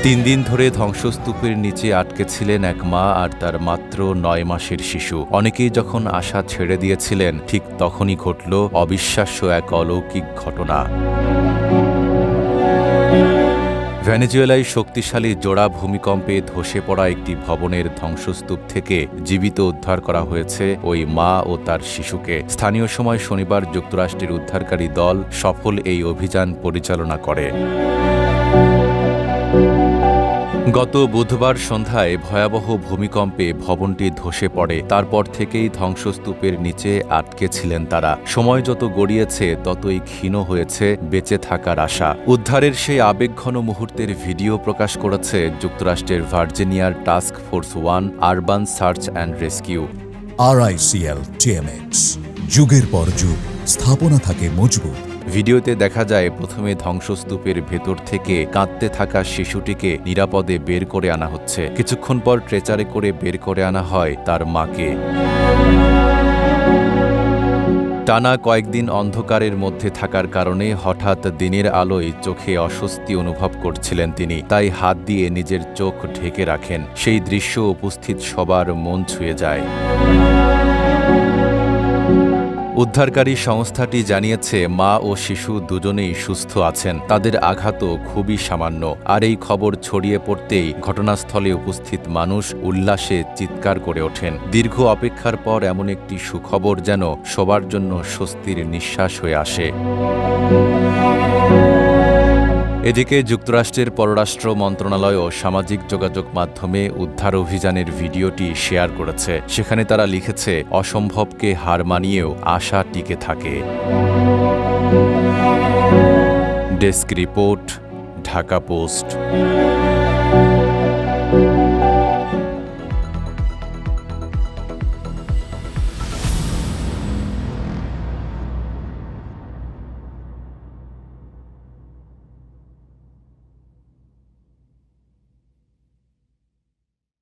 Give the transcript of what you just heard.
3 দিন ধরে ধ্বংসস্তূপের নিচে আটকে ছিলেন এক মা আর তার মাত্র 9 মাসের শিশু। অনেকেই যখন আশা ছেড়ে দিয়েছিলেন, ঠিক তখনই ঘটল অবিশ্বাস্য এক অলৌকিক ঘটনা। ভেনেজুয়েলায় শক্তিশালী জোড়া ভূমিকম্পে ধসে পড়া একটি ভবনের ধ্বংসস্তূপ থেকে জীবিত উদ্ধার করা হয়েছে ওই মা ও তার শিশুকে। স্থানীয় সময় শনিবার যুক্তরাষ্ট্রের উদ্ধারকারী দল সফল এই অভিযান পরিচালনা করে। গত বুধবার সন্ধ্যায় ভয়াবহ ভূমিকম্পে ভবনটি ধসে পড়ে। তারপর থেকেই ধ্বংসস্তূপের নিচে আটকে ছিলেন তারা। সময় যত গড়িয়েছে ততই ক্ষীণ হয়েছে বেঁচে থাকার আশা। উদ্ধারের সেই আবেগঘন মুহূর্তের ভিডিও প্রকাশ করেছে যুক্তরাষ্ট্রের ভার্জিনিয়ার task force 1 urban search and rescue. RICL TMX, যুগের পর যুগ স্থাপনা থাকে মজবুত। ভিডিওতে দেখা যায় প্রথমে ধ্বংসস্তূপের ভেতর থেকে কাঁদতে থাকা শিশুটিকে নিরাপদে বের করে আনা হচ্ছে। কিছুক্ষণ পর ট্রেচারে করে বের করে আনা হয় তার মাকে। টানা কয়েকদিন অন্ধকারের মধ্যে থাকার কারণে হঠাৎ দিনের আলোয় চোখে অস্বস্তি অনুভব করছিলেন তিনি। তাই হাত দিয়ে নিজের চোখ ঢেকে রাখেন। সেই দৃশ্য উপস্থিত সবার মন ছুঁয়ে যায়। উদ্ধারকারী সংস্থাটি জানিয়েছে, মা ও শিশু দুজনেই সুস্থ আছেন। তাদের আঘাতও খুবই সামান্য। আর এই খবর ছড়িয়ে পড়তেই ঘটনাস্থলে উপস্থিত মানুষ উল্লাসে চিৎকার করে ওঠেন। দীর্ঘ অপেক্ষার পর এমন একটি সুখবর যেন সবার জন্য স্বস্তির নিঃশ্বাস হয়ে আসে। এদিকে যুক্তরাষ্ট্রের পররাষ্ট্র মন্ত্রণালয়ও সামাজিক যোগাযোগ মাধ্যমে উদ্ধার অভিযানের ভিডিওটি শেয়ার করেছে। সেখানে তারা লিখেছে, অসম্ভবকে হার মানিয়েও আশা টিকে থাকে। Desk report, Dhaka post.